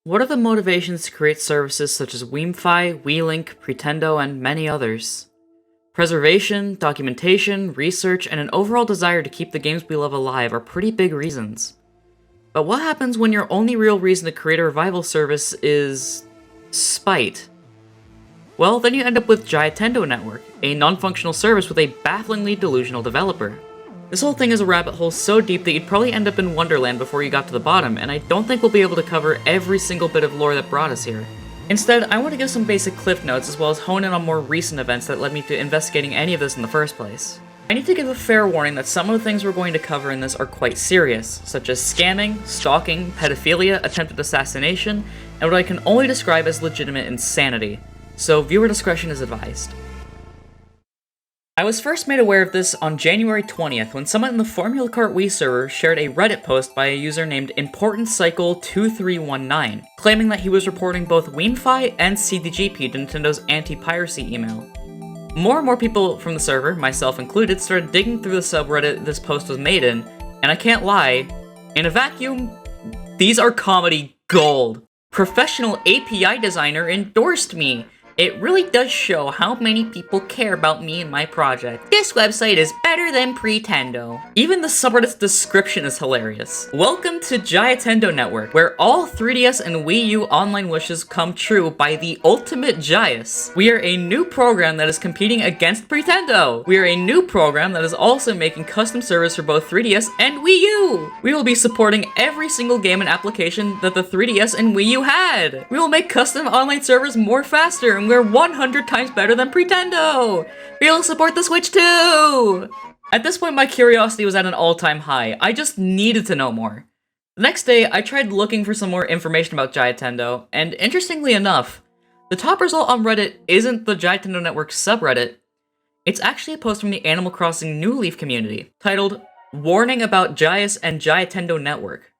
What are the motivations to create services such as Weamfi, WeLink, Pretendo, and many others? Preservation, documentation, research, and an overall desire to keep the games we love alive are pretty big reasons. But what happens when your only real reason to create a revival service is spite? Well, then you end up with Giatendo Network, a non-functional service with a bafflingly delusional developer. This whole thing is a rabbit hole so deep that you'd probably end up in Wonderland before you got to the bottom, and I don't think we'll be able to cover every single bit of lore that brought us here. Instead, I want to give some basic cliff notes as well as hone in on more recent events that led me to investigating any of this in the first place. I need to give a fair warning that some of the things we're going to cover in this are quite serious, such as scamming, stalking, pedophilia, attempted assassination, and what I can only describe as legitimate insanity, so viewer discretion is advised. I was first made aware of this on January 20th when someone in the Formula Kart Wii server shared a Reddit post by a user named ImportantCycle2319, claiming that he was reporting both Weamfi and CDGP to Nintendo's anti-piracy email. More and more people from the server, myself included, started digging through the subreddit this post was made in, and I can't lie, in a vacuum, these are comedy gold. Professional API designer endorsed me. It really does show how many people care about me and my project. This website is better than Pretendo. Even the subreddit's description is hilarious. Welcome to Giatendo Network, where all 3DS and Wii U online wishes come true by the ultimate Gias. We are a new program that is competing against Pretendo. We are a new program that is also making custom servers for both 3DS and Wii U. We will be supporting every single game and application that the 3DS and Wii U had. We will make custom online servers more faster, and we're 100 times better than Pretendo! We'll support the Switch too! At this point, my curiosity was at an all-time high. I just needed to know more. The next day, I tried looking for some more information about Giatendo, and interestingly enough, the top result on Reddit isn't the Giatendo Network subreddit. It's actually a post from the Animal Crossing New Leaf community, titled, Warning About Gias and Giatendo Network.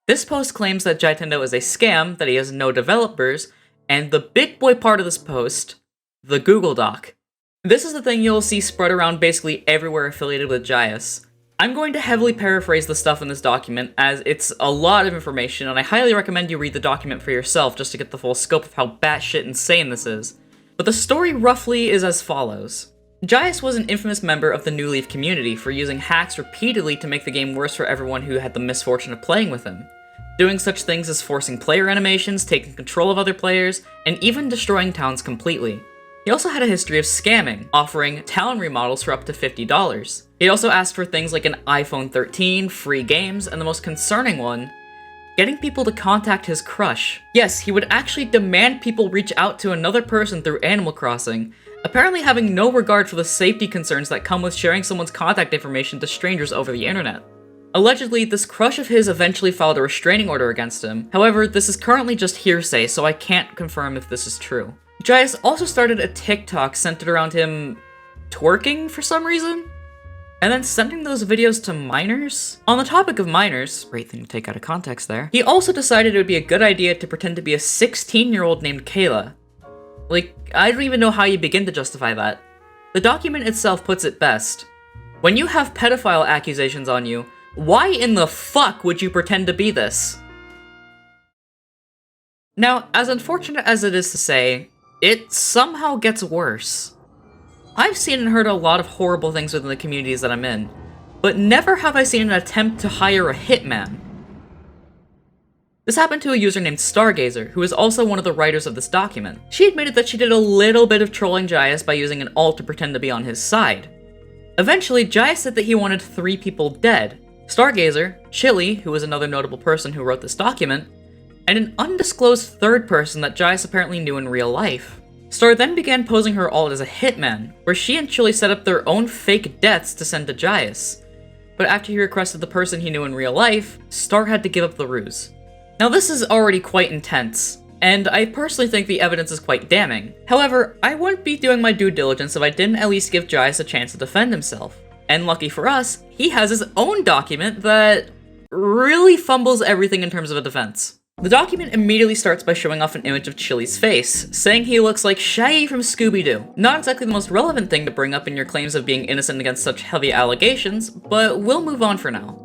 This post claims that Giatendo is a scam, that he has no developers, and the big boy part of this post, the Google Doc. This is the thing you'll see spread around basically everywhere affiliated with Gias. I'm going to heavily paraphrase the stuff in this document, as it's a lot of information, and I highly recommend you read the document for yourself just to get the full scope of how batshit insane this is. But the story roughly is as follows. Gias was an infamous member of the New Leaf community for using hacks repeatedly to make the game worse for everyone who had the misfortune of playing with him. Doing such things as forcing player animations, taking control of other players, and even destroying towns completely. He also had a history of scamming, offering town remodels for up to $50. He also asked for things like an iPhone 13, free games, and the most concerning one, getting people to contact his crush. Yes, he would actually demand people reach out to another person through Animal Crossing, apparently having no regard for the safety concerns that come with sharing someone's contact information to strangers over the internet. Allegedly, this crush of his eventually filed a restraining order against him. However, this is currently just hearsay, so I can't confirm if this is true. Gias also started a TikTok centered around him twerking for some reason, and then sending those videos to minors. On the topic of minors, great thing to take out of context there, he also decided it would be a good idea to pretend to be a 16-year-old named Kayla. Like, I don't even know how you begin to justify that. The document itself puts it best. When you have pedophile accusations on you, why in the fuck would you pretend to be this? Now, as unfortunate as it is to say, it somehow gets worse. I've seen and heard a lot of horrible things within the communities that I'm in, but never have I seen an attempt to hire a hitman. This happened to a user named Stargazer, who is also one of the writers of this document. She admitted that she did a little bit of trolling Gias by using an alt to pretend to be on his side. Eventually, Gias said that he wanted 3 people dead. Stargazer, Chile, who was another notable person who wrote this document, and an undisclosed third person that Gias apparently knew in real life. Star then began posing her alt as a hitman, where she and Chile set up their own fake deaths to send to Gias. But after he requested the person he knew in real life, Star had to give up the ruse. Now this is already quite intense, and I personally think the evidence is quite damning. However, I wouldn't be doing my due diligence if I didn't at least give Gias a chance to defend himself. And lucky for us, he has his own document that really fumbles everything in terms of a defense. The document immediately starts by showing off an image of Chili's face, saying he looks like Shaggy from Scooby-Doo. Not exactly the most relevant thing to bring up in your claims of being innocent against such heavy allegations, but we'll move on for now.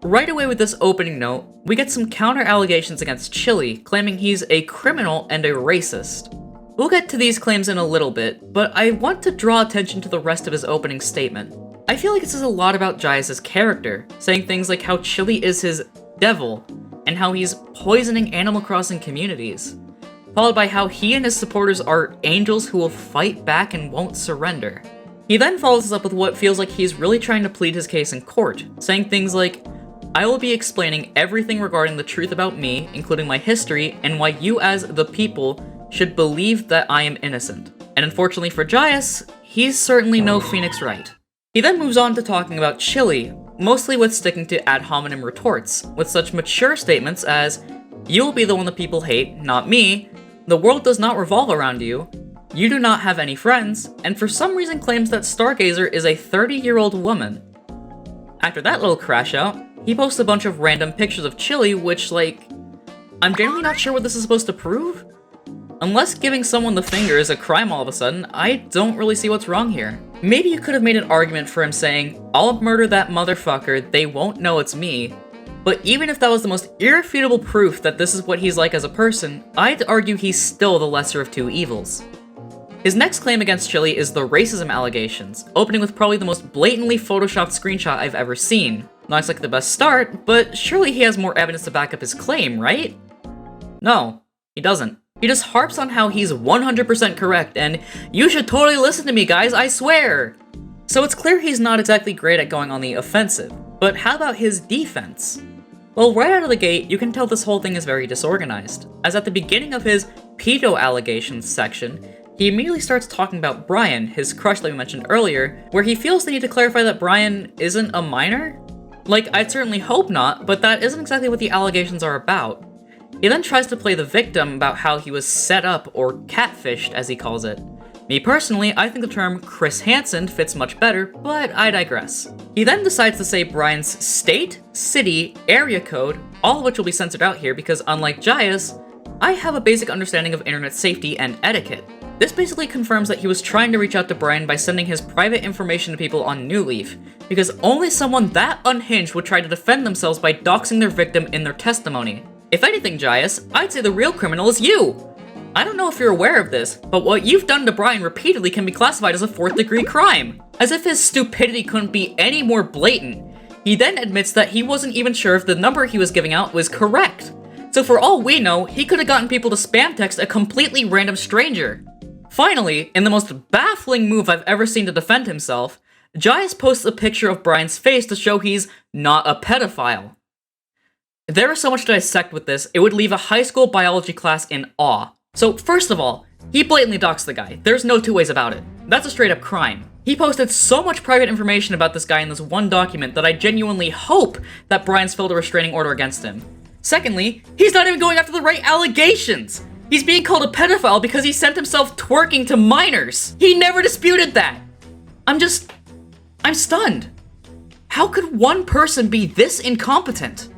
right away with this opening note, we get some counter allegations against Chile, claiming he's a criminal and a racist. We'll get to these claims in a little bit, but I want to draw attention to the rest of his opening statement. I feel like it says a lot about Gias' character, saying things like how Chile is his devil, and how he's poisoning Animal Crossing communities, followed by how he and his supporters are angels who will fight back and won't surrender. He then follows this up with what feels like he's really trying to plead his case in court, saying things like, "I will be explaining everything regarding the truth about me, including my history, and why you as the people should believe that I am innocent." And unfortunately for Gias, he's certainly no Phoenix Wright. He then moves on to talking about Chile, mostly with sticking to ad hominem retorts, with such mature statements as, "You will be the one that people hate, not me. The world does not revolve around you. You do not have any friends," and for some reason claims that Stargazer is a 30-year-old woman. After that little crash out, he posts a bunch of random pictures of Chile, which, I'm genuinely not sure what this is supposed to prove. Unless giving someone the finger is a crime all of a sudden, I don't really see what's wrong here. Maybe you could have made an argument for him saying, "I'll murder that motherfucker, they won't know it's me." But even if that was the most irrefutable proof that this is what he's like as a person, I'd argue he's still the lesser of two evils. His next claim against Chile is the racism allegations, opening with probably the most blatantly photoshopped screenshot I've ever seen. Not like the best start, but surely he has more evidence to back up his claim, right? No, he doesn't. He just harps on how he's 100% correct, and "you should totally listen to me, guys, I swear!" So it's clear he's not exactly great at going on the offensive. But how about his defense? Well, right out of the gate, you can tell this whole thing is very disorganized, as at the beginning of his pedo allegations section, he immediately starts talking about Brian, his crush that we mentioned earlier, where he feels the need to clarify that Brian isn't a minor? I'd certainly hope not, but that isn't exactly what the allegations are about. He then tries to play the victim about how he was set up, or catfished as he calls it. Me personally, I think the term Chris Hansen fits much better, but I digress. He then decides to say Brian's state, city, area code, all of which will be censored out here because unlike Gias, I have a basic understanding of internet safety and etiquette. This basically confirms that he was trying to reach out to Brian by sending his private information to people on New Leaf, because only someone that unhinged would try to defend themselves by doxing their victim in their testimony. If anything, Gias, I'd say the real criminal is you! I don't know if you're aware of this, but what you've done to Brian repeatedly can be classified as a 4th-degree crime. As if his stupidity couldn't be any more blatant, he then admits that he wasn't even sure if the number he was giving out was correct. So for all we know, he could have gotten people to spam text a completely random stranger. Finally, in the most baffling move I've ever seen to defend himself, Gias posts a picture of Brian's face to show he's not a pedophile. There is so much to dissect with this, it would leave a high school biology class in awe. So first of all, he blatantly doxed the guy. There's no two ways about it. That's a straight up crime. He posted so much private information about this guy in this one document that I genuinely hope that Brian's filed a restraining order against him. Secondly, he's not even going after the right allegations! He's being called a pedophile because he sent himself twerking to minors! He never disputed that! I'm stunned. How could one person be this incompetent?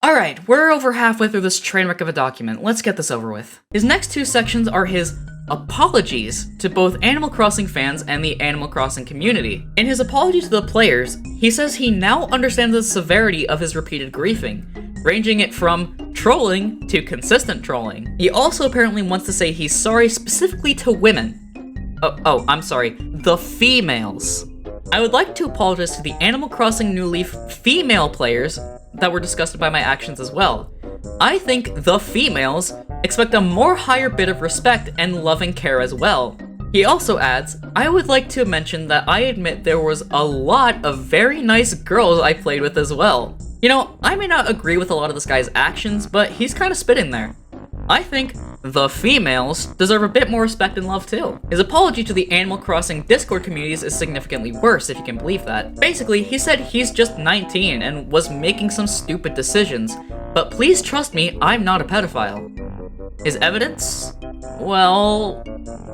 Alright, we're over halfway through this train wreck of a document, let's get this over with. His next two sections are his apologies to both Animal Crossing fans and the Animal Crossing community. In his apology to the players, he says he now understands the severity of his repeated griefing, ranging it from trolling to consistent trolling. He also apparently wants to say he's sorry specifically to women. I'm sorry, the females. I would like to apologize to the Animal Crossing New Leaf female players that were disgusted by my actions as well. I think the females expect a more higher bit of respect and loving care as well. He also adds, I would like to mention that I admit there was a lot of very nice girls I played with as well. You know, I may not agree with a lot of this guy's actions, but he's kind of spitting there. I think the females deserve a bit more respect and love too. His apology to the Animal Crossing Discord communities is significantly worse, if you can believe that. Basically, he said he's just 19 and was making some stupid decisions, but please trust me, I'm not a pedophile. His evidence? Well,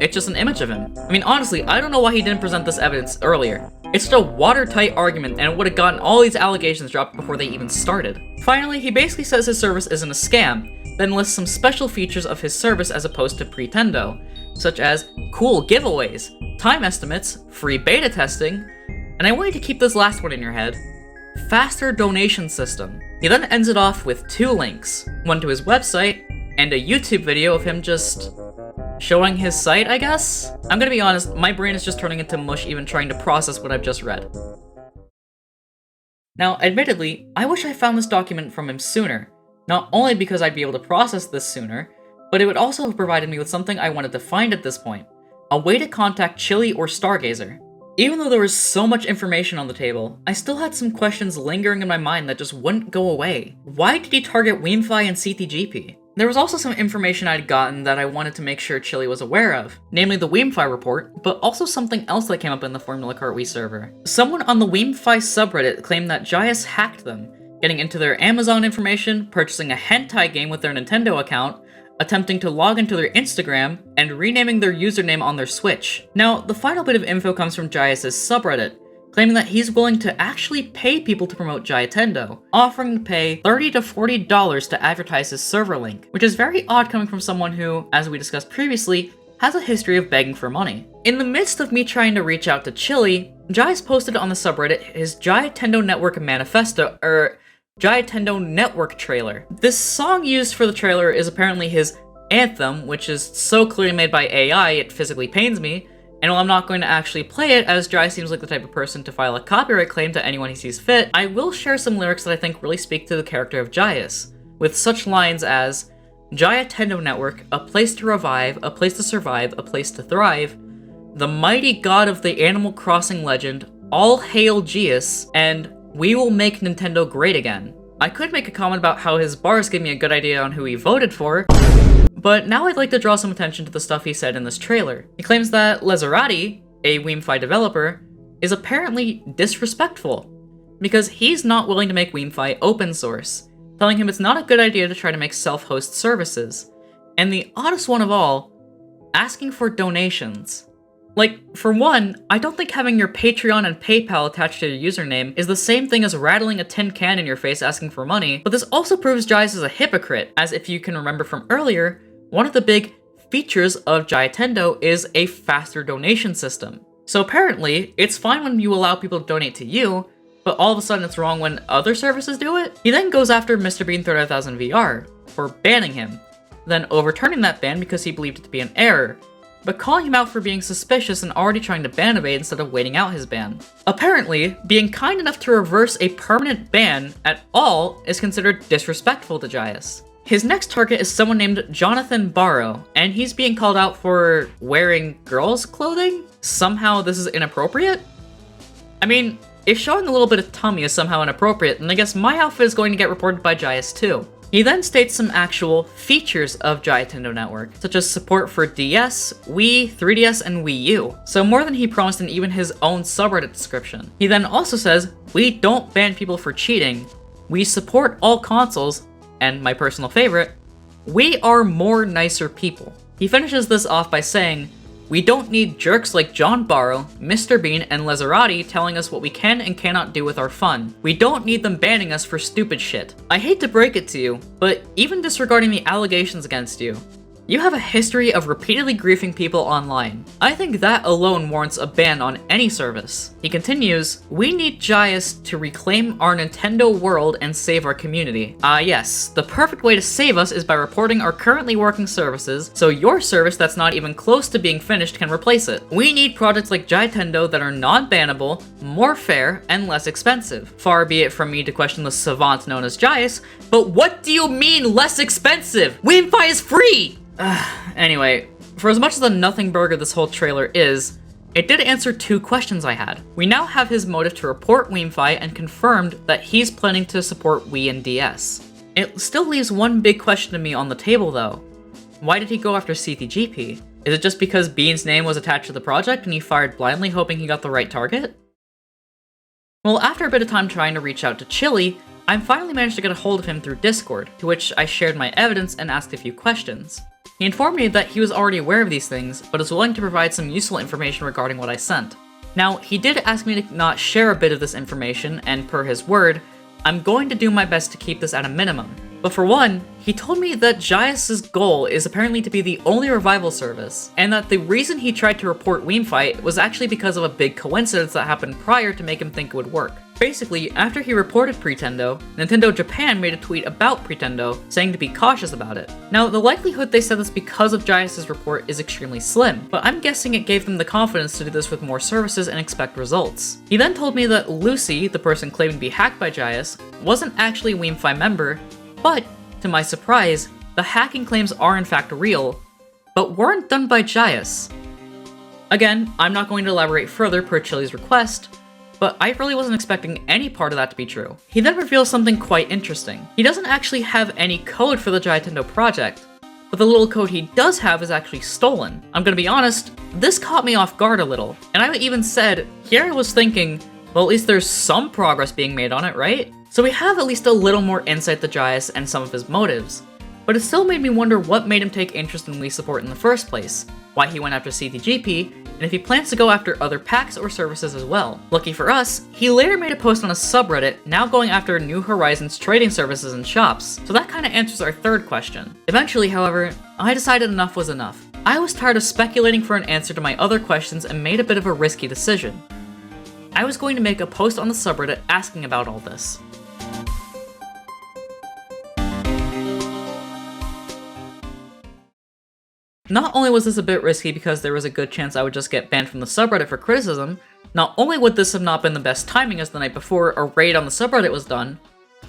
it's just an image of him. I mean, honestly, I don't know why he didn't present this evidence earlier. It's just a watertight argument and it would have gotten all these allegations dropped before they even started. Finally, he basically says his service isn't a scam, then lists some special features of his service as opposed to Pretendo, such as cool giveaways, time estimates, free beta testing, and I want you to keep this last one in your head, faster donation system. He then ends it off with 2 links, one to his website, and a YouTube video of him just showing his site, I guess? I'm gonna be honest, my brain is just turning into mush even trying to process what I've just read. Now, admittedly, I wish I found this document from him sooner, not only because I'd be able to process this sooner, but it would also have provided me with something I wanted to find at this point, a way to contact Chile or Stargazer. Even though there was so much information on the table, I still had some questions lingering in my mind that just wouldn't go away. Why did he target WeMFi and CTGP? There was also some information I'd gotten that I wanted to make sure Chile was aware of, namely the WeMFi report, but also something else that came up in the Formula Kart Wii server. Someone on the WeMFi subreddit claimed that Gias hacked them, getting into their Amazon information, purchasing a hentai game with their Nintendo account, attempting to log into their Instagram, and renaming their username on their Switch. Now, the final bit of info comes from Gias' subreddit, claiming that he's willing to actually pay people to promote Giatendo, offering to pay $30 to $40 to advertise his server link, which is very odd coming from someone who, as we discussed previously, has a history of begging for money. In the midst of me trying to reach out to Chile, Gias posted on the subreddit his Giatendo Network manifesto, Giatendo Network trailer. This song used for the trailer is apparently his anthem, which is so clearly made by AI it physically pains me, and while I'm not going to actually play it, as Gias seems like the type of person to file a copyright claim to anyone he sees fit, I will share some lyrics that I think really speak to the character of Gias, with such lines as, Giatendo Network, a place to revive, a place to survive, a place to thrive, the mighty god of the Animal Crossing legend, all hail Gias, and we will make Nintendo great again. I could make a comment about how his bars give me a good idea on who he voted for, but now I'd like to draw some attention to the stuff he said in this trailer. He claims that Lezarati, a WeMFi developer, is apparently disrespectful, because he's not willing to make WeMFi open source, telling him it's not a good idea to try to make self-host services. And the oddest one of all, asking for donations. Like, for one, I don't think having your Patreon and PayPal attached to your username is the same thing as rattling a tin can in your face asking for money, but this also proves Gias is a hypocrite, as if you can remember from earlier, one of the big features of Giatendo is a faster donation system. So apparently, it's fine when you allow people to donate to you, but all of a sudden it's wrong when other services do it? He then goes after Mr. Bean 30,000 VR for banning him, then overturning that ban because he believed it to be an error, but calling him out for being suspicious and already trying to ban evade instead of waiting out his ban. Apparently, being kind enough to reverse a permanent ban at all is considered disrespectful to Gias. His next target is someone named Jonathan Barrow, and he's being called out for wearing girls' clothing? Somehow this is inappropriate? I mean, if showing a little bit of tummy is somehow inappropriate, then I guess my outfit is going to get reported by Gias too. He then states some actual features of Giatendo Network, such as support for DS, Wii, 3DS, and Wii U, so more than he promised in even his own subreddit description. He then also says, we don't ban people for cheating, we support all consoles, and my personal favorite, we are more nicer people. He finishes this off by saying, we don't need jerks like John Barrow, Mr. Bean, and Lezarati telling us what we can and cannot do with our fun. We don't need them banning us for stupid shit. I hate to break it to you, but even disregarding the allegations against you, you have a history of repeatedly griefing people online. I think that alone warrants a ban on any service. He continues, we need Gias to reclaim our Nintendo world and save our community. Yes, the perfect way to save us is by reporting our currently working services, so your service that's not even close to being finished can replace it. We need projects like Giatendo that are non-bannable, more fair, and less expensive. Far be it from me to question the savant known as Gias, but what do you mean less expensive? WeMFi is free! Anyway, for as much as a nothing burger this whole trailer is, it did answer 2 questions I had. We now have his motive to report WeMFi and confirmed that he's planning to support Wii and DS. It still leaves one big question to me on the table though. Why did he go after CTGP? Is it just because Bean's name was attached to the project and he fired blindly hoping he got the right target? Well, after a bit of time trying to reach out to Chile, I finally managed to get a hold of him through Discord, to which I shared my evidence and asked a few questions. He informed me that he was already aware of these things, but is willing to provide some useful information regarding what I sent. Now, he did ask me to not share a bit of this information, and per his word, I'm going to do my best to keep this at a minimum. But for one, he told me that Gias' goal is apparently to be the only revival service, and that the reason he tried to report WeMFi was actually because of a big coincidence that happened prior to make him think it would work. Basically, after he reported Pretendo, Nintendo Japan made a tweet about Pretendo, saying to be cautious about it. Now, the likelihood they said this because of Gias' report is extremely slim, but I'm guessing it gave them the confidence to do this with more services and expect results. He then told me that Lucy, the person claiming to be hacked by Gias, wasn't actually a WeMFi member, but, to my surprise, the hacking claims are in fact real, but weren't done by Gias. Again, I'm not going to elaborate further per Chile's request, but I really wasn't expecting any part of that to be true. He then reveals something quite interesting. He doesn't actually have any code for the Giatendo project, but the little code he does have is actually stolen. I'm gonna be honest, this caught me off guard a little, and I even said, here I was thinking, well, at least there's some progress being made on it, right? So we have at least a little more insight to Gias and some of his motives, but it still made me wonder what made him take interest in Wii support in the first place, why he went after CTGP, and if he plans to go after other packs or services as well. Lucky for us, he later made a post on a subreddit now going after New Horizons trading services and shops, so that kinda answers our third question. Eventually, however, I decided enough was enough. I was tired of speculating for an answer to my other questions and made a bit of a risky decision. I was going to make a post on the subreddit asking about all this. Not only was this a bit risky because there was a good chance I would just get banned from the subreddit for criticism, not only would this have not been the best timing as the night before a raid on the subreddit was done,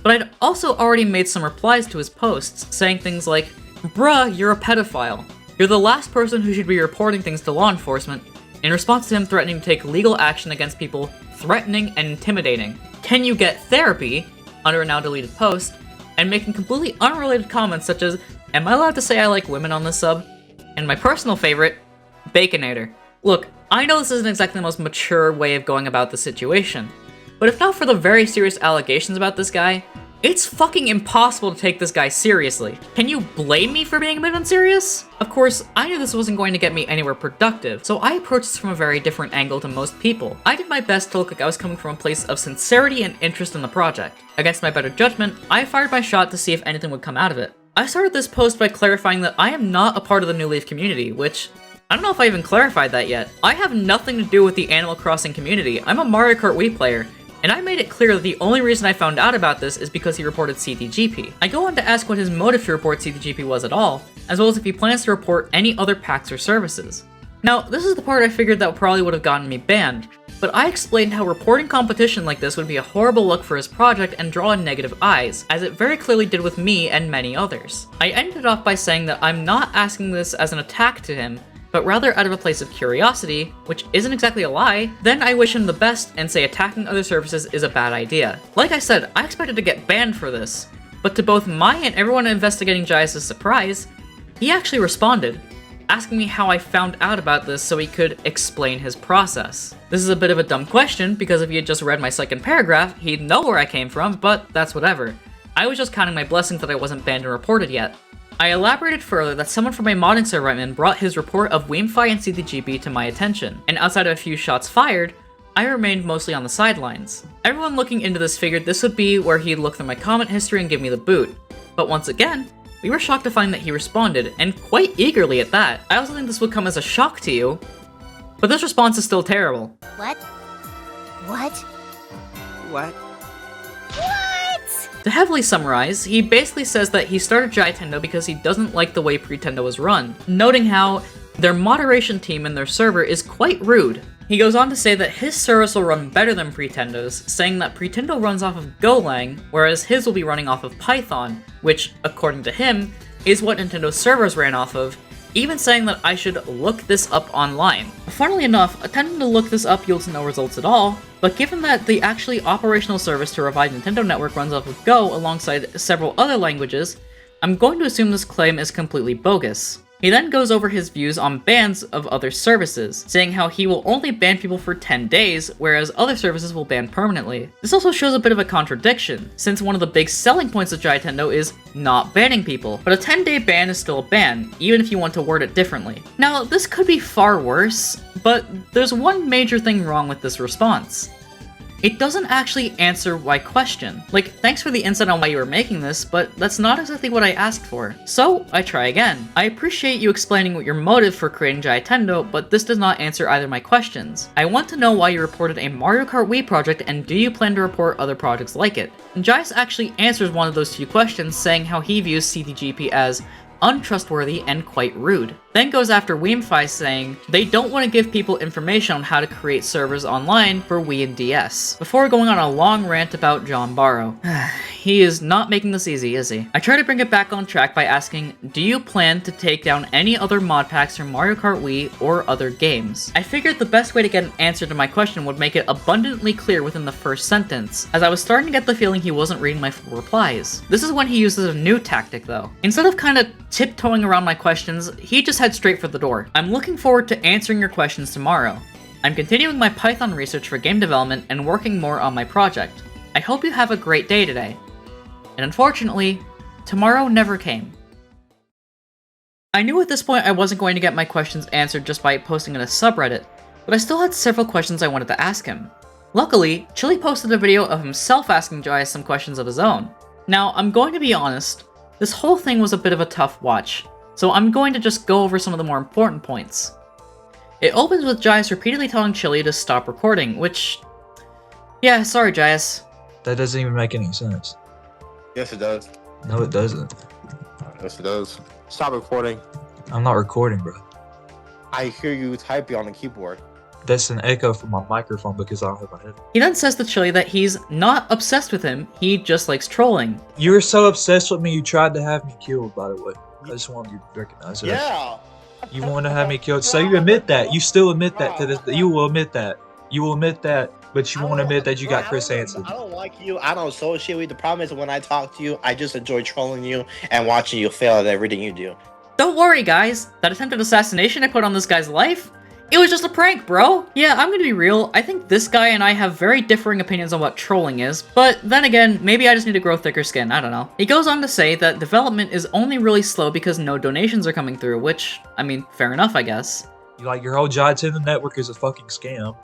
but I'd also already made some replies to his posts, saying things like, "Bruh, you're a pedophile. You're the last person who should be reporting things to law enforcement," in response to him threatening to take legal action against people threatening and intimidating. "Can you get therapy?" under a now deleted post, and making completely unrelated comments such as, "Am I allowed to say I like women on this sub?" And my personal favorite, Baconator. Look, I know this isn't exactly the most mature way of going about the situation, but if not for the very serious allegations about this guy, it's fucking impossible to take this guy seriously. Can you blame me for being a bit unserious? Of course, I knew this wasn't going to get me anywhere productive, so I approached this from a very different angle to most people. I did my best to look like I was coming from a place of sincerity and interest in the project. Against my better judgment, I fired my shot to see if anything would come out of it. I started this post by clarifying that I am not a part of the New Leaf community, which, I don't know if I even clarified that yet. I have nothing to do with the Animal Crossing community. I'm a Mario Kart Wii player, and I made it clear that the only reason I found out about this is because he reported CTGP. I go on to ask what his motive to report CTGP was at all, as well as if he plans to report any other packs or services. Now, this is the part I figured that probably would have gotten me banned, but I explained how reporting competition like this would be a horrible look for his project and draw in negative eyes, as it very clearly did with me and many others. I ended off by saying that I'm not asking this as an attack to him, but rather out of a place of curiosity, which isn't exactly a lie. Then I wish him the best and say attacking other services is a bad idea. Like I said, I expected to get banned for this, but to both my and everyone investigating Gias' surprise, he actually responded, asking me how I found out about this so he could explain his process. This is a bit of a dumb question, because if he had just read my second paragraph, he'd know where I came from, but that's whatever. I was just counting my blessings that I wasn't banned and reported yet. I elaborated further that someone from a modding server I'm in brought his report of WeMFi and CTGP to my attention, and outside of a few shots fired, I remained mostly on the sidelines. Everyone looking into this figured this would be where he'd look through my comment history and give me the boot, but once again, we were shocked to find that he responded, and quite eagerly at that. I also think this would come as a shock to you, but this response is still terrible. What? What? What? To heavily summarize, he basically says that he started Jiatendo because he doesn't like the way Pretendo is run, noting how their moderation team in their server is quite rude. He goes on to say that his service will run better than Pretendo's, saying that Pretendo runs off of Golang, whereas his will be running off of Python, which, according to him, is what Nintendo's servers ran off of, even saying that I should look this up online. Funnily enough, attempting to look this up yields no results at all, but given that the actually operational service to revive Nintendo Network runs off of Go alongside several other languages, I'm going to assume this claim is completely bogus. He then goes over his views on bans of other services, saying how he will only ban people for 10 days, whereas other services will ban permanently. This also shows a bit of a contradiction, since one of the big selling points of Giatendo is not banning people, but a 10-day ban is still a ban, even if you want to word it differently. Now, this could be far worse, but there's one major thing wrong with this response. it doesn't actually answer my question. Like, thanks for the insight on why you were making this, but that's not exactly what I asked for. So, I try again. I appreciate you explaining what your motive for creating Giatendo, but this does not answer either of my questions. I want to know why you reported a Mario Kart Wii project, and do you plan to report other projects like it? And Gias actually answers one of those two questions, saying how he views CDGP as untrustworthy and quite rude. Then goes after Weemfi, saying they don't want to give people information on how to create servers online for Wii and DS, before going on a long rant about John Barrow. He is not making this easy, is he? I try to bring it back on track by asking, do you plan to take down any other mod packs from Mario Kart Wii or other games? I figured the best way to get an answer to my question would make it abundantly clear within the first sentence, as I was starting to get the feeling he wasn't reading my full replies. This is when he uses a new tactic though. Instead of kinda tiptoeing around my questions, he just head straight for the door. I'm looking forward to answering your questions tomorrow. I'm continuing my Python research for game development and working more on my project. I hope you have a great day today. And unfortunately, tomorrow never came. I knew at this point I wasn't going to get my questions answered just by posting in a subreddit, but I still had several questions I wanted to ask him. Luckily, Chile posted a video of himself asking Gias some questions of his own. Now, I'm going to be honest, this whole thing was a bit of a tough watch, so I'm going to just go over some of the more important points. It opens with Gias repeatedly telling Chile to stop recording, which... yeah, sorry Gias. That doesn't even make any sense. Yes, it does. No, it doesn't. Yes, it does. Stop recording. I'm not recording, bro. I hear you typing on the keyboard. That's an echo from my microphone because I don't have my head. He then says to Chile that he's not obsessed with him, he just likes trolling. You were so obsessed with me, you tried to have me killed, by the way. I just wanted you to recognize it. Yeah. You wanted to have me killed, so you admit that. You still admit that to this. You will admit that. You will admit that, but you won't admit that you got Chris Hansen. I don't like you. I don't associate with you. The problem is when I talk to you, I just enjoy trolling you and watching you fail at everything you do. Don't worry, guys. That attempted assassination I put on this guy's life? It was just a prank, bro! Yeah, I'm gonna be real, I think this guy and I have very differing opinions on what trolling is, but then again, maybe I just need to grow thicker skin, I don't know. He goes on to say that development is only really slow because no donations are coming through, which, I mean, fair enough, I guess. Like, your whole Giatendo network is a fucking scam.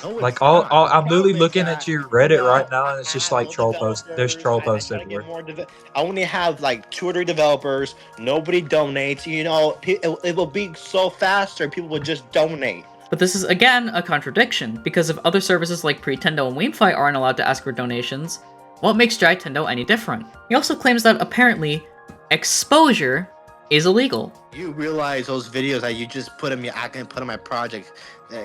No, Like, I'm literally looking at your Reddit right now, and it's just like troll posts. There's troll posts everywhere. I only have like 2 or 3 developers. Nobody donates. You know, it will be so faster. People will just donate. But this is, again, a contradiction, because if other services like Pretendo and Weemfi aren't allowed to ask for donations, what makes Giatendo any different? He also claims that, apparently, exposure is illegal. You realize those videos that you just put in I can put in my project,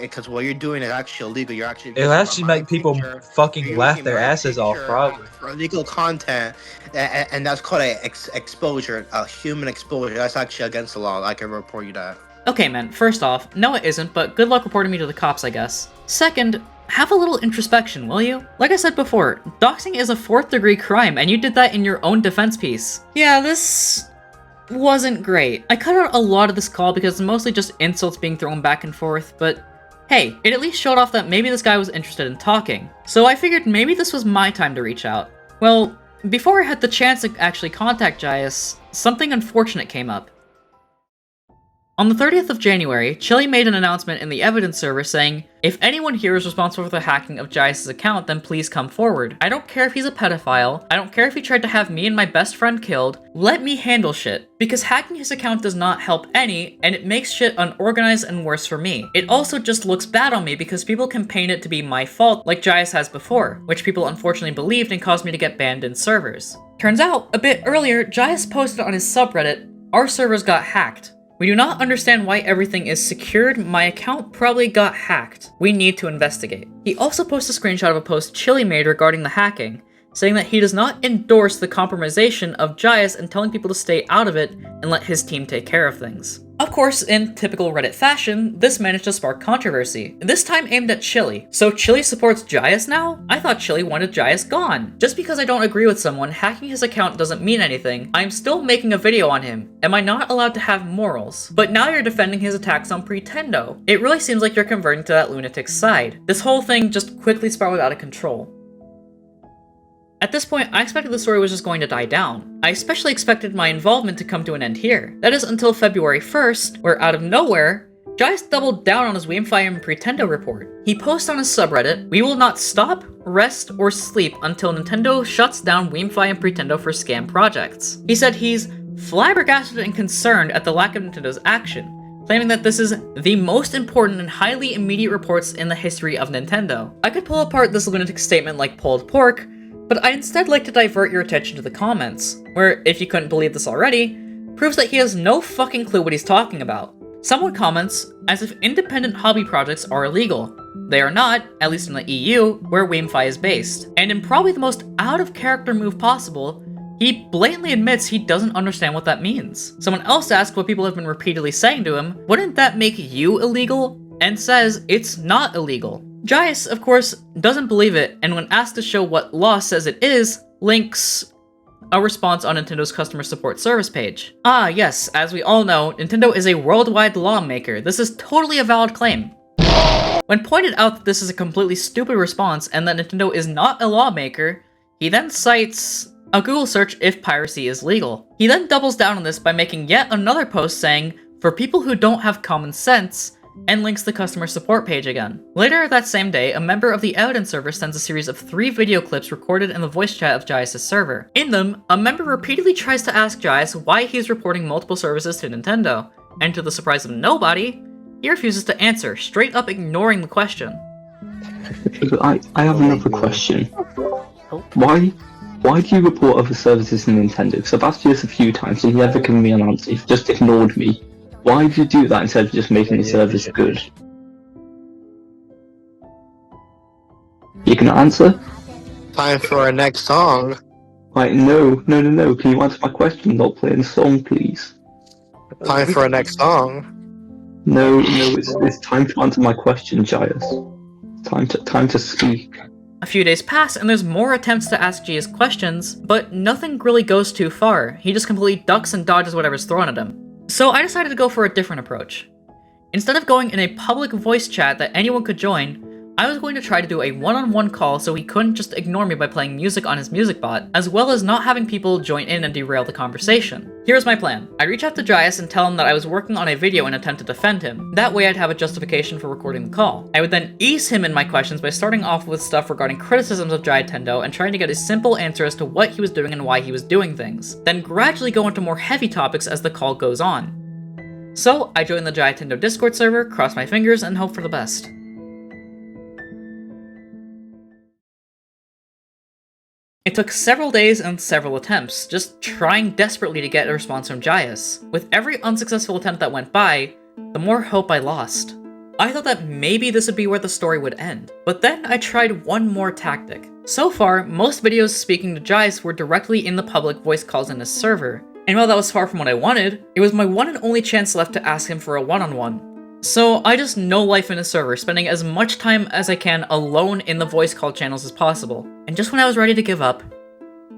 because what you're doing is actually illegal. You're actually It'll actually make people fucking laugh their asses off, probably. For illegal content, and that's called exposure, a human exposure. That's actually against the law. I can report you that. Okay, man, first off, no it isn't, but good luck reporting me to the cops, I guess. Second, have a little introspection, will you? Like I said before, doxing is a 4th-degree crime, and you did that in your own defense piece. Yeah, this wasn't great. I cut out a lot of this call because it's mostly just insults being thrown back and forth, but hey, it at least showed off that maybe this guy was interested in talking. So I figured maybe this was my time to reach out. Well, before I had the chance to actually contact Gias, something unfortunate came up. On the 30th of January, Chile made an announcement in the evidence server saying, if anyone here is responsible for the hacking of Gias' account, then please come forward. I don't care if he's a pedophile, I don't care if he tried to have me and my best friend killed, let me handle shit. Because hacking his account does not help any, and it makes shit unorganized and worse for me. It also just looks bad on me because people can paint it to be my fault, like Gias has before, which people unfortunately believed and caused me to get banned in servers. Turns out, a bit earlier, Gias posted on his subreddit, our servers got hacked. We do not understand why everything is secured, my account probably got hacked. We need to investigate. He also posted a screenshot of a post Chile made regarding the hacking, saying that he does not endorse the compromisation of Gias and telling people to stay out of it and let his team take care of things. Of course, in typical Reddit fashion, this managed to spark controversy, this time aimed at Chile. So Chile supports Gias now? I thought Chile wanted Gias gone. Just because I don't agree with someone, hacking his account doesn't mean anything. I'm still making a video on him. Am I not allowed to have morals? But now you're defending his attacks on Pretendo. It really seems like you're converting to that lunatic's side. This whole thing just quickly spiraled out of control. At this point, I expected the story was just going to die down. I especially expected my involvement to come to an end here. That is until February 1st, where out of nowhere, Gias doubled down on his Wiimfi and Pretendo report. He posted on his subreddit, "We will not stop, rest, or sleep until Nintendo shuts down Wiimfi and Pretendo for scam projects." He said he's flabbergasted and concerned at the lack of Nintendo's action, claiming that this is the most important and highly immediate reports in the history of Nintendo. I could pull apart this lunatic statement like pulled pork, but I instead like to divert your attention to the comments, where, if you couldn't believe this already, proves that he has no fucking clue what he's talking about. Someone comments, as if independent hobby projects are illegal. They are not, at least in the EU, where Wiimfi is based. And in probably the most out-of-character move possible, he blatantly admits he doesn't understand what that means. Someone else asked what people have been repeatedly saying to him, "Wouldn't that make you illegal?" and says it's not illegal. Gias, of course, doesn't believe it, and when asked to show what law says it is, links a response on Nintendo's customer support service page. Ah, yes, as we all know, Nintendo is a worldwide lawmaker. This is totally a valid claim. When pointed out that this is a completely stupid response and that Nintendo is not a lawmaker, he then cites a Google search if piracy is legal. He then doubles down on this by making yet another post saying, "For people who don't have common sense," and links the customer support page again. Later that same day, a member of the evidence server sends a series of 3 video clips recorded in the voice chat of Gias' server. In them, a member repeatedly tries to ask Gias why he's reporting multiple services to Nintendo, and to the surprise of nobody, he refuses to answer, straight up ignoring the question. I have another question. Why do you report other services to Nintendo? Because I've asked you this a few times and you never given me an answer. You've just ignored me. Why did you do that instead of just making the service good? You can answer? Time for our next song. Right, no. Can you answer my question, not playing the song, please? Time for our next song. No, it's time to answer my question, Gias. Time to speak. A few days pass, and there's more attempts to ask Gias questions, but nothing really goes too far. He just completely ducks and dodges whatever's thrown at him. So I decided to go for a different approach. Instead of going in a public voice chat that anyone could join, I was going to try to do a one-on-one call so he couldn't just ignore me by playing music on his music bot, as well as not having people join in and derail the conversation. Here's my plan. I reach out to Gias and tell him that I was working on a video in an attempt to defend him. That way I'd have a justification for recording the call. I would then ease him in my questions by starting off with stuff regarding criticisms of Giatendo and trying to get a simple answer as to what he was doing and why he was doing things. Then gradually go into more heavy topics as the call goes on. So I join the Giatendo Discord server, cross my fingers, and hope for the best. It took several days and several attempts, just trying desperately to get a response from Gias. With every unsuccessful attempt that went by, the more hope I lost. I thought that maybe this would be where the story would end, but then I tried one more tactic. So far, most videos speaking to Gias were directly in the public voice calls in his server, and while that was far from what I wanted, it was my one and only chance left to ask him for a one-on-one. So I just no-life in his server, spending as much time as I can alone in the voice call channels as possible. And just when I was ready to give up,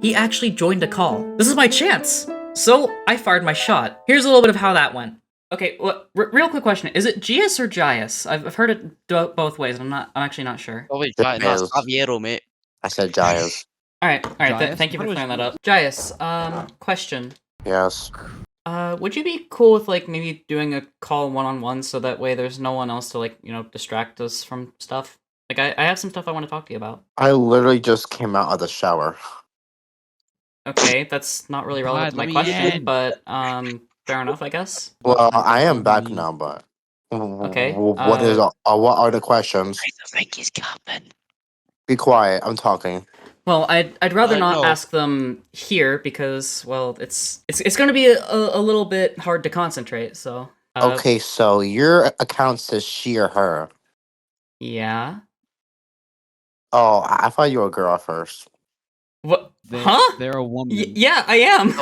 he actually joined a call. This is my chance! So I fired my shot. Here's a little bit of how that went. Okay, real quick question. Is it Gias or Gias? I've heard it both ways, and I'm actually not sure. Oh wait, Gias, that's Javiero, mate. I said Gias. Alright, thank you for clearing that up. Gias, question. Yes. Would you be cool with, like, maybe doing a call one-on-one so that way there's no one else to, like, you know, distract us from stuff? Like, I have some stuff I want to talk to you about. I literally just came out of the shower. Okay, that's not really relevant to my question, but, fair enough, I guess. Well, I am back now, but... Okay, what are the questions? I think he's coming. Be quiet, I'm talking. Well, I'd rather not no. ask them here because, well, it's gonna be a little bit hard to concentrate, so... Okay, so your account says she or her. Yeah? Oh, I thought you were a girl at first. What? Huh? They're a woman. Yeah, I am!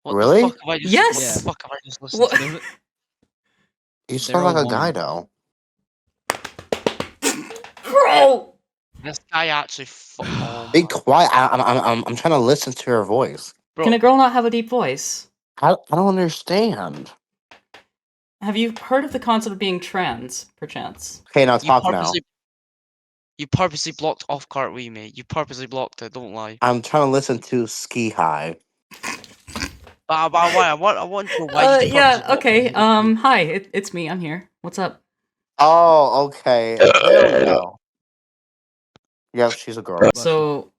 What Really? The fuck have I just, Yes! What the fuck have I just listened What? to? You sound like a guy, though. Bro! This guy actually Be quiet. I'm trying to listen to her voice. Bro, Can a girl not have a deep voice? I don't understand. Have you heard of the concept of being trans, perchance? Okay, now you talk now. purposely blocked off cart Wii, mate. You purposely blocked it, don't lie. I'm trying to listen to Ski High. Why? I want to know why you Yeah, purposely okay. blocked me. Hi, it's me. I'm here. What's up? Oh, okay. There we go. Yep, she's a girl. So,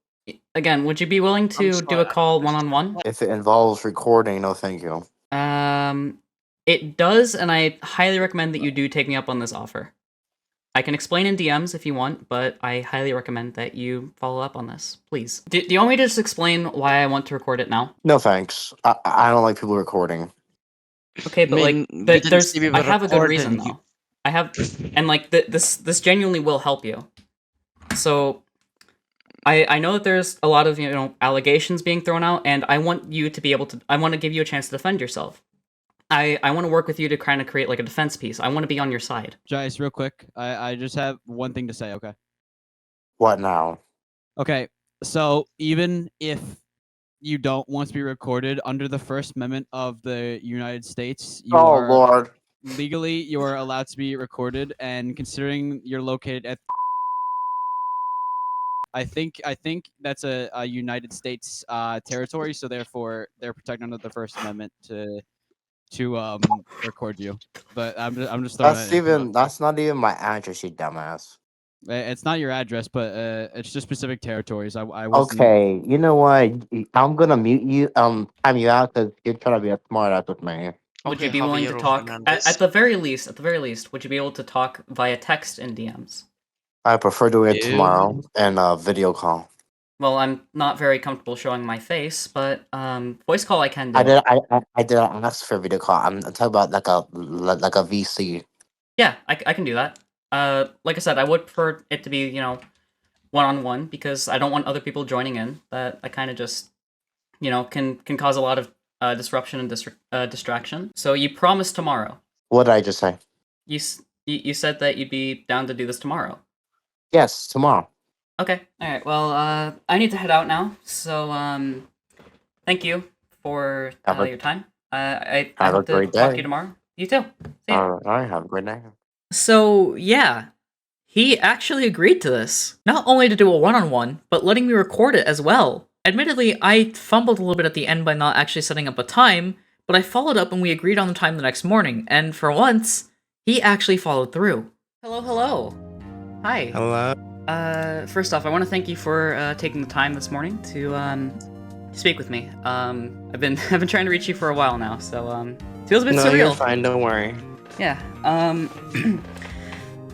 again, would you be willing I'm to do sorry. a call one-on-one? If it involves recording, no thank you. It does, and I highly recommend that you do take me up on this offer. I can explain in DMs if you want, but I highly recommend that you follow up on this, please. Do you want me to just explain why I want to record it now? No thanks. I don't like people recording. Okay, but like, You didn't see me I have a good reason recording, though. I have, and like, this genuinely will help you. So, I know that there's a lot of, allegations being thrown out, and I want you to be able to, I want to give you a chance to defend yourself. I want to work with you to kind of create like a defense piece. I want to be on your side. Gias, real quick, I just have one thing to say, okay? What now? Okay, so even if you don't want to be recorded under the First Amendment of the United States, you Oh are Lord. legally you are allowed to be recorded, and considering you're located at I think that's a United States territory, so therefore they're protected under the First Amendment to record you. But I'm just throwing That's not even my address, you dumbass. It's not your address, but it's just specific territories. I wasn't. Okay, you know what? I'm gonna mute you. Time you out because you're trying to be a smart ass with me. Would Okay, you be willing to Javier talk Fernandez. at the very least? Would you be able to talk via text in DMs? I prefer doing it Ew. tomorrow in a video call. Well, I'm not very comfortable showing my face, but voice call I can do. I did ask for a video call. I'm talking about like a VC. Yeah, I can do that. Like I said, I would prefer it to be, one-on-one because I don't want other people joining in. That I kind of just, can cause a lot of disruption and distraction. So you promised tomorrow. What did I just say? You said that you'd be down to do this tomorrow. Yes, tomorrow. Okay. All right. Well, I need to head out now. So, thank you for your time. I have a hope to great talk to day. you tomorrow. You too. See ya. All right, have a great night. So, yeah. He actually agreed to this. Not only to do a one-on-one, but letting me record it as well. Admittedly, I fumbled a little bit at the end by not actually setting up a time, but I followed up and we agreed on the time the next morning, and for once, he actually followed through. Hello. Hi. Hello. First off, I want to thank you for taking the time this morning to speak with me. I've been trying to reach you for a while now, so feels a bit No, surreal. you're fine. Don't worry. Yeah.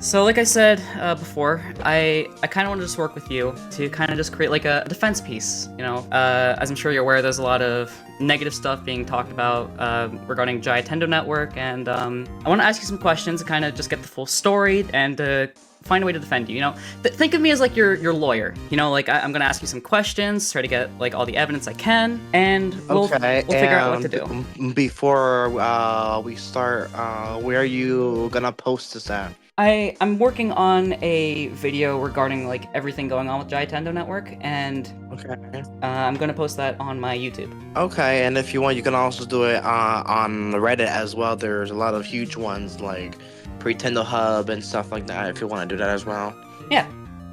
So like I said before, I kind of want to just work with you to kind of just create like a defense piece. As I'm sure you're aware, there's a lot of negative stuff being talked about regarding Giatendo network, and I want to ask you some questions to kind of just get the full story and find a way to defend you. Think of me as like your lawyer. I'm gonna ask you some questions, try to get like all the evidence I can, and we'll figure out what to do. Before we start, where are you gonna post this at? I'm working on a video regarding like everything going on with Giatendo network, and Okay. I'm gonna post that on my YouTube. Okay, and if you want, you can also do it on Reddit as well. There's a lot of huge ones like Pretendo Hub and stuff like that. If you want to do that as well. Yeah.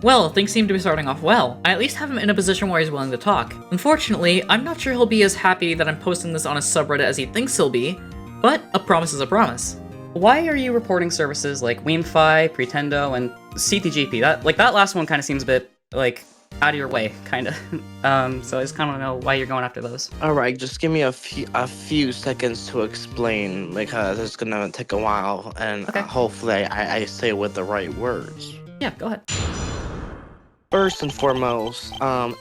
Well, things seem to be starting off well. I at least have him in a position where he's willing to talk. Unfortunately, I'm not sure he'll be as happy that I'm posting this on a subreddit as he thinks he'll be, but a promise is a promise. Why are you reporting services like WeanFi, Pretendo, and CTGP? That last one kind of seems a bit, like, out of your way, kind of. So I just kind of want to know why you're going after those. All right, just give me a few seconds to explain because it's gonna take a while, and Okay. hopefully I say it with the right words. Yeah, go ahead. First and foremost,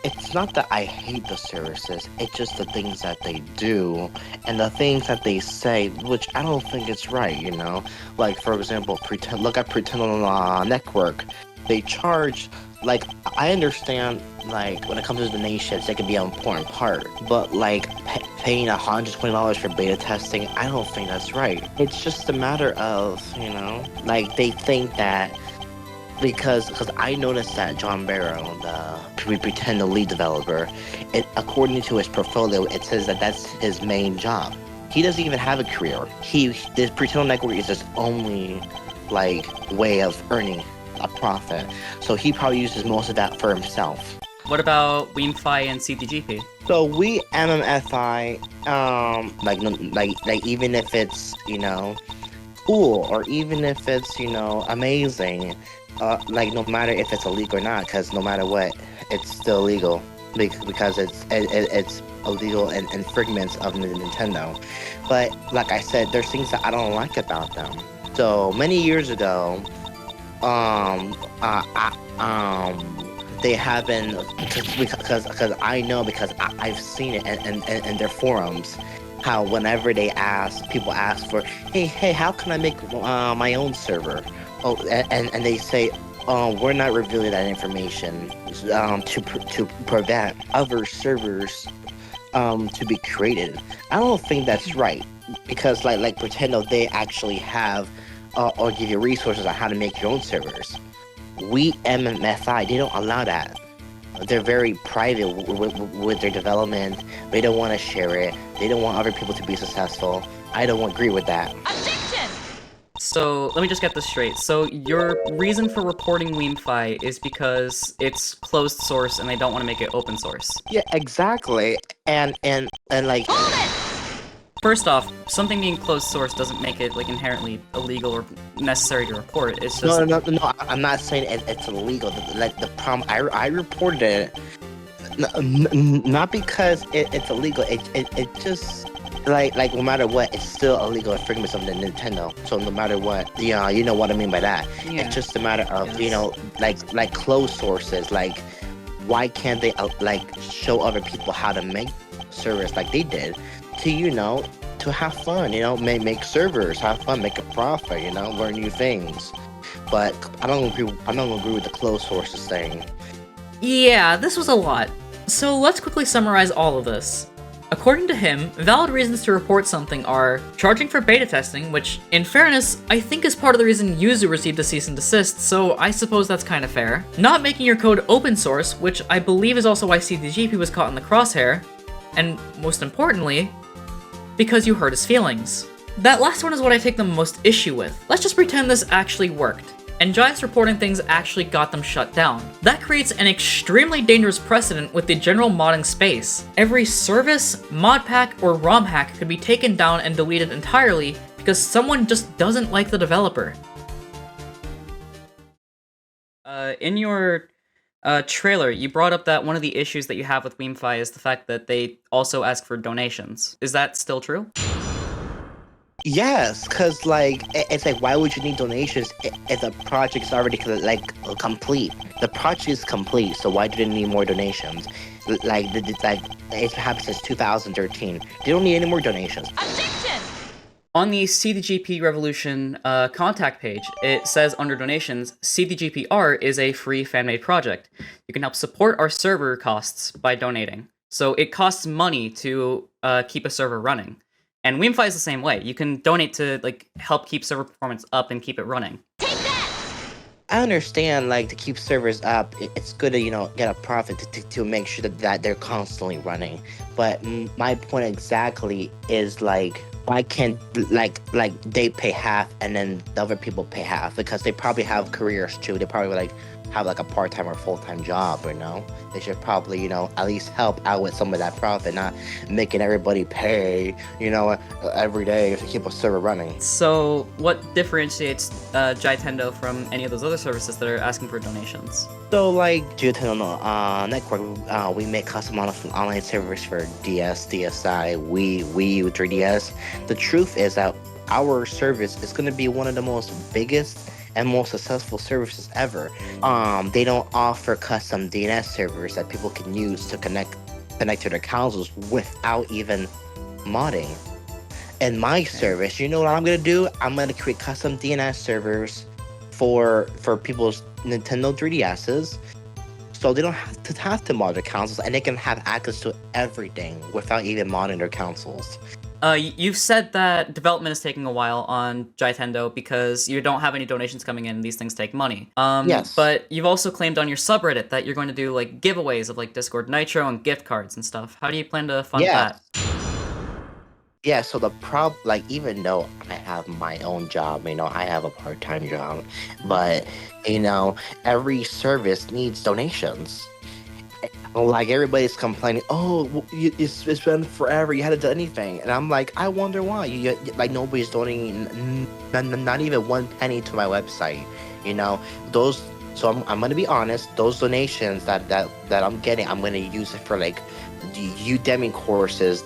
it's not that I hate the services, it's just the things that they do and the things that they say, which I don't think it's right, Like, for example, look at Pretendo Network. They charge, like, I understand, like, when it comes to donations, they can be an important part, but, like, paying $120 for beta testing, I don't think that's right. It's just a matter of, like, they think that because I noticed that John Barrow, the Pretendo lead developer, according to his portfolio, it says that that's his main job. He doesn't even have a career. This Pretendo network is his only, like, way of earning a profit. So he probably uses most of that for himself. What about WeMFi and CDGP? So we MMFI, like even if it's cool, or even if it's amazing, like no matter if it's illegal or not, because no matter what, it's still illegal because it's illegal and infringements of Nintendo. But like I said, there's things that I don't like about them. So many years ago, they haven't, because I know, because I've seen it in their forums, how whenever people ask for, hey, how can I make my own server? Oh, and they say, we're not revealing that information to prevent other servers to be created. I don't think that's right, because like Pretendo, they actually have or give you resources on how to make your own servers. We MMFI, they don't allow that. They're very private with their development. They don't want to share it. They don't want other people to be successful. I don't agree with that. Objection! So, let me just get this straight. So, your reason for reporting WeMFi is because it's closed source and they don't want to make it open source. Yeah, exactly. And like... Hold it! First off, something being closed source doesn't make it like inherently illegal or necessary to report. It's just No, I'm not saying it's illegal. Like the problem, I reported it, not because it's illegal. It just like no matter what, it's still illegal infringements of the Nintendo. So no matter what, yeah, you know what I mean by that. Yeah. It's just a matter of Yes. like closed sources. Like why can't they like show other people how to make servers like they did? To have fun, make servers, have fun, make a profit, learn new things. But I don't agree with the closed sources thing. Yeah, this was a lot. So let's quickly summarize all of this. According to him, valid reasons to report something are charging for beta testing, which, in fairness, I think is part of the reason Yuzu received a cease and desist, so I suppose that's kind of fair. Not making your code open source, which I believe is also why CDGP was caught in the crosshair. And most importantly, because you hurt his feelings. That last one is what I take the most issue with. Let's just pretend this actually worked, and Gias reporting things actually got them shut down. That creates an extremely dangerous precedent with the general modding space. Every service, mod pack, or ROM hack could be taken down and deleted entirely because someone just doesn't like the developer. In your trailer, you brought up that one of the issues that you have with WeMFi is the fact that they also ask for donations. Is that still true? Yes, because it's like, why would you need donations if the project is already complete? The project is complete, so why do they need more donations? It's happened since 2013. They don't need any more donations. Objection! On the CDGP Revolution contact page, it says under donations, CDGPR is a free fan-made project. You can help support our server costs by donating. So it costs money to keep a server running. And WeMFi is the same way. You can donate to help keep server performance up and keep it running. Take that! I understand, to keep servers up, it's good to, get a profit to make sure that they're constantly running. But my point exactly is, why can't, they pay half and then the other people pay half? Because they probably have careers, too. They probably, have, a part-time or full-time job, They should probably, at least help out with some of that profit, not making everybody pay, every day to keep a server running. So what differentiates Giatendo from any of those other services that are asking for donations? So, Giatendo network, we make custom online servers for DS, DSi, Wii U, 3DS. The truth is that our service is going to be one of the most biggest and most successful services ever. They don't offer custom DNS servers that people can use to connect to their consoles without even modding. In my service, you know what I'm gonna do? I'm gonna create custom DNS servers for people's Nintendo 3DSs, so they don't have to mod their consoles, and they can have access to everything without even modding their consoles. You've said that development is taking a while on Jiatendo because you don't have any donations coming in and these things take money. Yes. But you've also claimed on your subreddit that you're going to do giveaways of Discord Nitro and gift cards and stuff. How do you plan to fund that? Yeah, so the even though I have my own job, I have a part-time job, but, every service needs donations. Like everybody's complaining, oh, it's been forever. You hadn't done anything, and I'm like, I wonder why. Like nobody's donating, not even one penny to my website. You know those. So I'm gonna be honest. Those donations that I'm getting, I'm gonna use it for like the Udemy courses.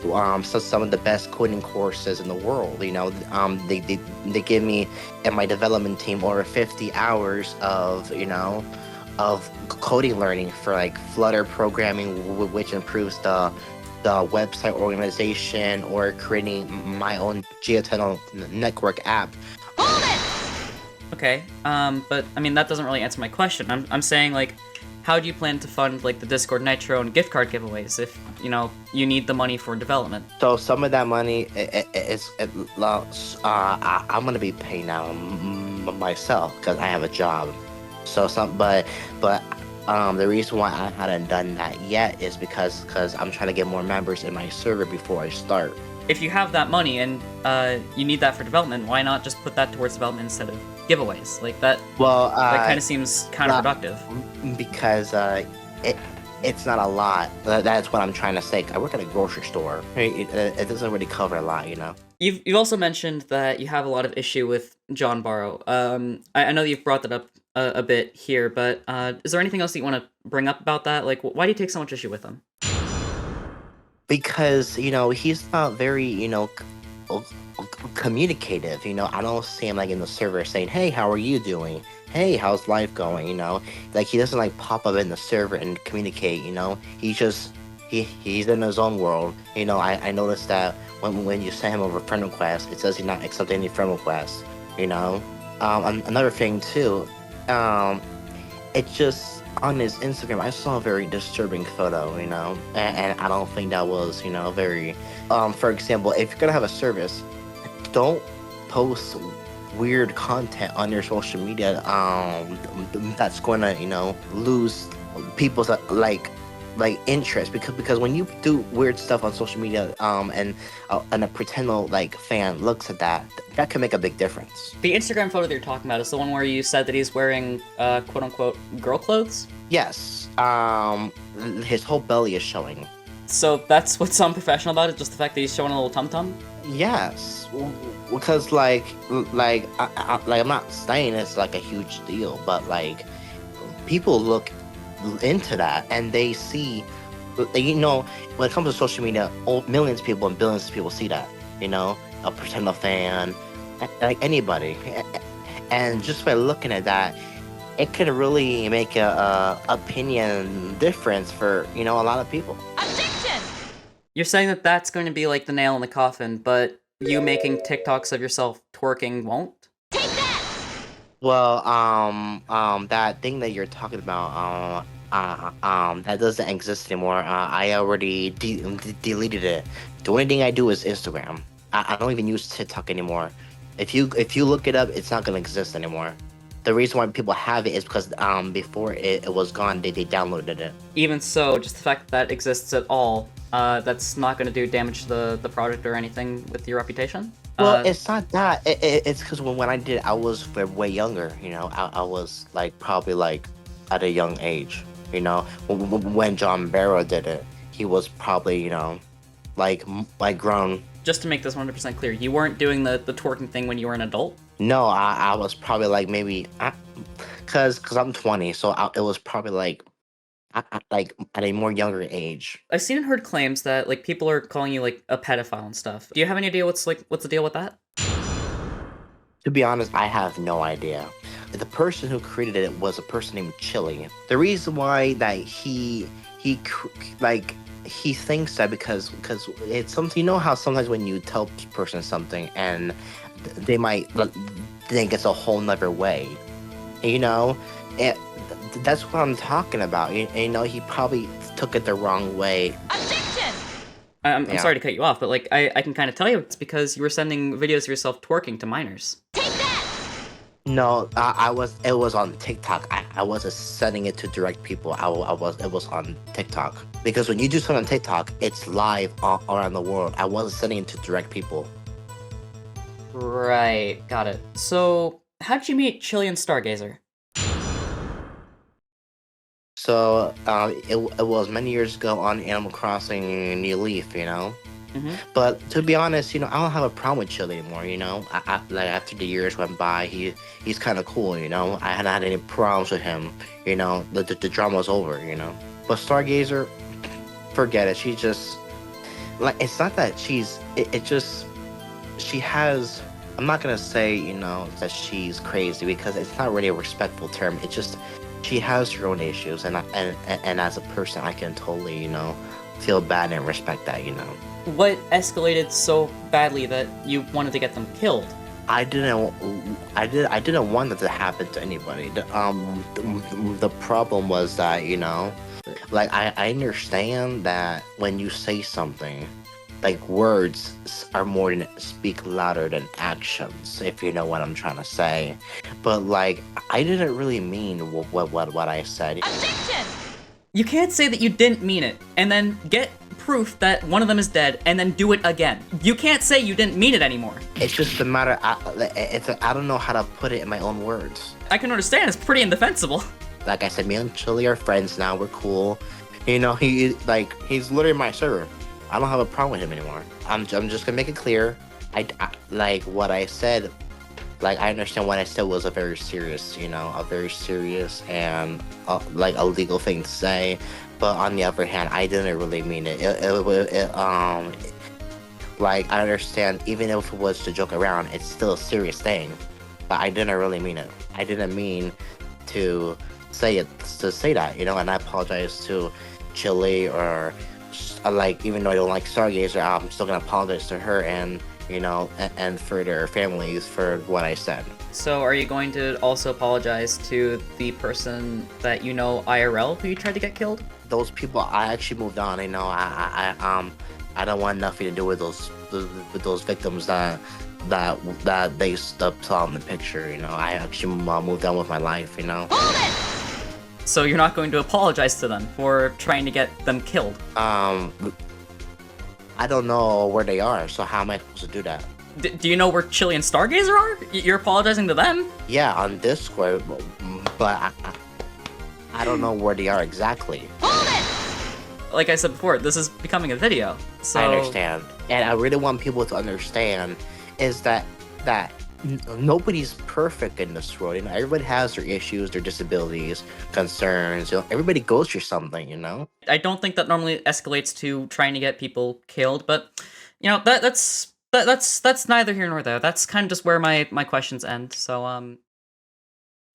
So some of the best coding courses in the world. You know, they give me and my development team over 50 hours of of coding learning for like Flutter programming, which improves the website organization, or creating my own Giatendo network app. Okay, but I mean that doesn't really answer my question. I'm saying like, how do you plan to fund like the Discord Nitro and gift card giveaways if you need the money for development? So some of that money I'm gonna be paying out myself because I have a job. So but the reason why I hadn't done that yet is because I'm trying to get more members in my server before I start. If you have that money and you need that for development, why not just put that towards development instead of giveaways? Like that. Well, that kind of seems counterproductive. Because it's not a lot. That's what I'm trying to say. I work at a grocery store. It doesn't really cover a lot, you know. You've also mentioned that you have a lot of issue with John Barrow. I know that you've brought that up a bit here, but is there anything else that you want to bring up about that? Like, why do you take so much issue with him? Because he's not very communicative. I don't see him like in the server saying, "Hey, how are you doing? Hey, how's life going?" Like he doesn't like pop up in the server and communicate. He just he's in his own world. I noticed that when you send him a friend request, it says he's not accepting any friend requests. Another thing too, it's just on his Instagram, I saw a very disturbing photo, and I don't think that was, very, for example, if you're gonna have a service, don't post weird content on your social media, that's gonna, lose people's, like interest, because when you do weird stuff on social media, and a pretend like fan looks at that can make a big difference. The Instagram photo that you're talking about is the one where you said that he's wearing quote unquote girl clothes? Yes. His whole belly is showing. So that's what's unprofessional about it, just the fact that he's showing a little tum-tum? Yes, because like I'm not saying it's like a huge deal, but like people look into that and they see, when it comes to social media, millions of people and billions of people see that, a pretend fan, like anybody, and just by looking at that, it could really make a opinion difference for a lot of people. Objection! You're saying that that's going to be like the nail in the coffin, but you making TikToks of yourself twerking won't? Take that! Well, that thing that you're talking about, that doesn't exist anymore. I already deleted it. The only thing I do is Instagram. I don't even use TikTok anymore. If you look it up, it's not gonna exist anymore. The reason why people have it is because before it was gone, they downloaded it. Even so, just the fact that exists at all, that's not going to do damage to the product or anything with your reputation? Well, it's not that. It's because when I did it, I was way younger. I was like probably like at a young age. When John Barrow did it, he was probably like grown. Just to make this 100% clear, you weren't doing the twerking thing when you were an adult? No, I was probably like maybe, cause I'm 20, so it was probably like at a more younger age. I've seen and heard claims that like people are calling you like a pedophile and stuff. Do you have any idea what's the deal with that? To be honest, I have no idea. The person who created it was a person named Chile. The reason why that he thinks that because it's something, how sometimes when you tell a person something and they might think it's a whole nother way, that's what I'm talking about. He probably took it the wrong way. Objection! I'm sorry to cut you off, but like I can kind of tell you it's because you were sending videos of yourself twerking to minors. Take that! No, it was on TikTok. I wasn't sending it to direct people. It was on TikTok. Because when you do something on TikTok, it's live all around the world. I wasn't sending it to direct people. Right, got it. So, how'd you meet Chilean Stargazer? So it was many years ago on Animal Crossing New Leaf, you know. But to be honest, you know, I don't have a problem with Chile anymore. You know, like after the years went by, he's kind of cool. You know, I hadn't had any problems with him. You know, the drama's over. You know, but Stargazer, forget it. She just like it's not that it just she has. I'm not gonna say, you know, that she's crazy because it's not really a respectful term. It's just she has her own issues, and as a person, I can totally, you know, feel bad and respect that, you know. What escalated so badly that you wanted to get them killed? I didn't want that to happen to anybody. The problem was that, you know, like I understand that when you say something, like words are more than speak louder than actions, if you know what I'm trying to say. But like I didn't really mean what I said. Objection! You can't say that you didn't mean it, and then get proof that one of them is dead, and then do it again. You can't say you didn't mean it anymore. It's just a matter. I don't know how to put it in my own words. I can understand. It's pretty indefensible. Like I said, me and Chili are friends now. We're cool. You know, he's literally my server. I don't have a problem with him anymore. I'm just gonna make it clear. I like what I said. Like I understand what I said was a very serious, you know, and like a legal thing to say. But on the other hand, I didn't really mean it. Like I understand, even if it was to joke around, it's still a serious thing. But I didn't really mean it. I didn't mean to say that, you know. And I apologize to Chile or like, even though I don't like Stargazer, I'm still gonna apologize to her and, you know, and for their families for what I said. So are you going to also apologize to the person that you know IRL who you tried to get killed? Those people, I actually moved on. You know, I don't want nothing to do with those victims that they saw in the picture. You know, I actually moved on with my life. You know. Hold it! So you're not going to apologize to them for trying to get them killed? I don't know where they are, so how am I supposed to do that? Do you know where Chile and Stargazer are? You're apologizing to them? Yeah, on Discord, but I don't know where they are exactly. Hold it! Like I said before, this is becoming a video, so... I understand. And I really want people to understand is that nobody's perfect in this world. You know, everybody has their issues, their disabilities, concerns. You know, everybody goes through something, you know? I don't think that normally escalates to trying to get people killed, but, you know, that's neither here nor there. That's kind of just where my questions end, so,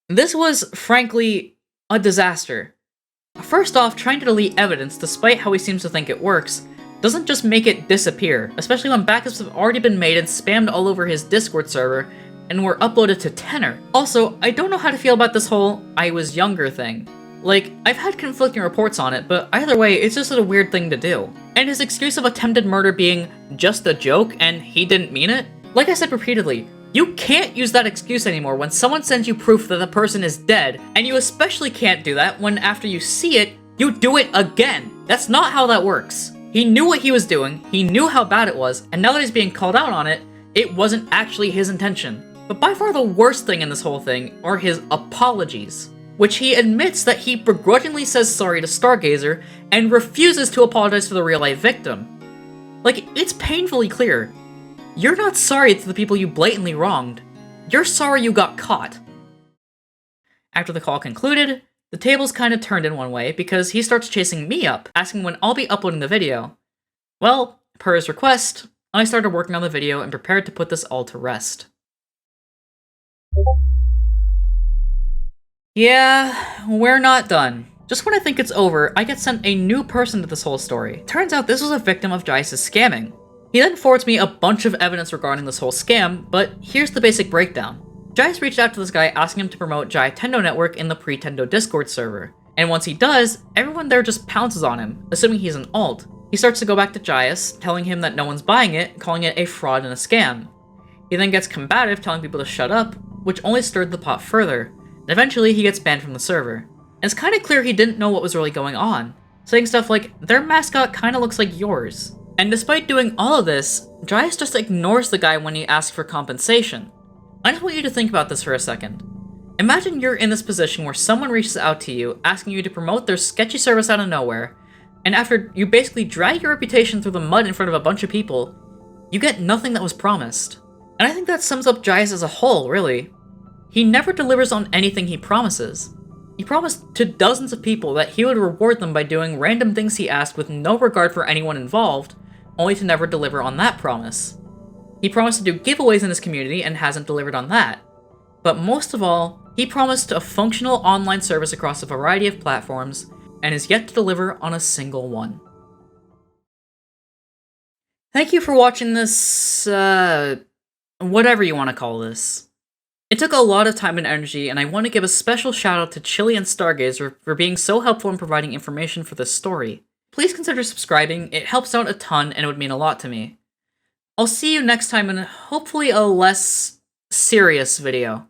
This was, frankly, a disaster. First off, trying to delete evidence, despite how he seems to think it works, doesn't just make it disappear, especially when backups have already been made and spammed all over his Discord server, and were uploaded to Tenor. Also, I don't know how to feel about this whole I was younger thing. Like, I've had conflicting reports on it, but either way, it's just a weird thing to do. And his excuse of attempted murder being just a joke and he didn't mean it? Like I said repeatedly, you can't use that excuse anymore when someone sends you proof that the person is dead, and you especially can't do that when after you see it, you do it again. That's not how that works. He knew what he was doing, he knew how bad it was, and now that he's being called out on it, it wasn't actually his intention. But by far the worst thing in this whole thing are his apologies, which he admits that he begrudgingly says sorry to Stargazer and refuses to apologize to the real-life victim. Like, it's painfully clear. You're not sorry to the people you blatantly wronged. You're sorry you got caught. After the call concluded, the tables kind of turned in one way because he starts chasing me up, asking when I'll be uploading the video. Well, per his request, I started working on the video and prepared to put this all to rest. Yeah, we're not done. Just when I think it's over, I get sent a new person to this whole story. Turns out this was a victim of Gias' scamming. He then forwards me a bunch of evidence regarding this whole scam, but here's the basic breakdown. Gias reached out to this guy asking him to promote Giatendo network in the Pretendo Discord server. And once he does, everyone there just pounces on him, assuming he's an alt. He starts to go back to Gias, telling him that no one's buying it, calling it a fraud and a scam. He then gets combative, telling people to shut up, which only stirred the pot further. And eventually he gets banned from the server. And it's kinda clear he didn't know what was really going on, saying stuff like, their mascot kinda looks like yours. And despite doing all of this, Gias just ignores the guy when he asks for compensation. I just want you to think about this for a second. Imagine you're in this position where someone reaches out to you asking you to promote their sketchy service out of nowhere, and after you basically drag your reputation through the mud in front of a bunch of people, you get nothing that was promised. And I think that sums up Gias as a whole, really. He never delivers on anything he promises. He promised to dozens of people that he would reward them by doing random things he asked with no regard for anyone involved, only to never deliver on that promise. He promised to do giveaways in his community and hasn't delivered on that. But most of all, he promised a functional online service across a variety of platforms, and is yet to deliver on a single one. Thank you for watching this, whatever you want to call this. It took a lot of time and energy, and I want to give a special shout out to Chilean Stargazer for being so helpful in providing information for this story. Please consider subscribing, it helps out a ton and it would mean a lot to me. I'll see you next time in hopefully a less serious video.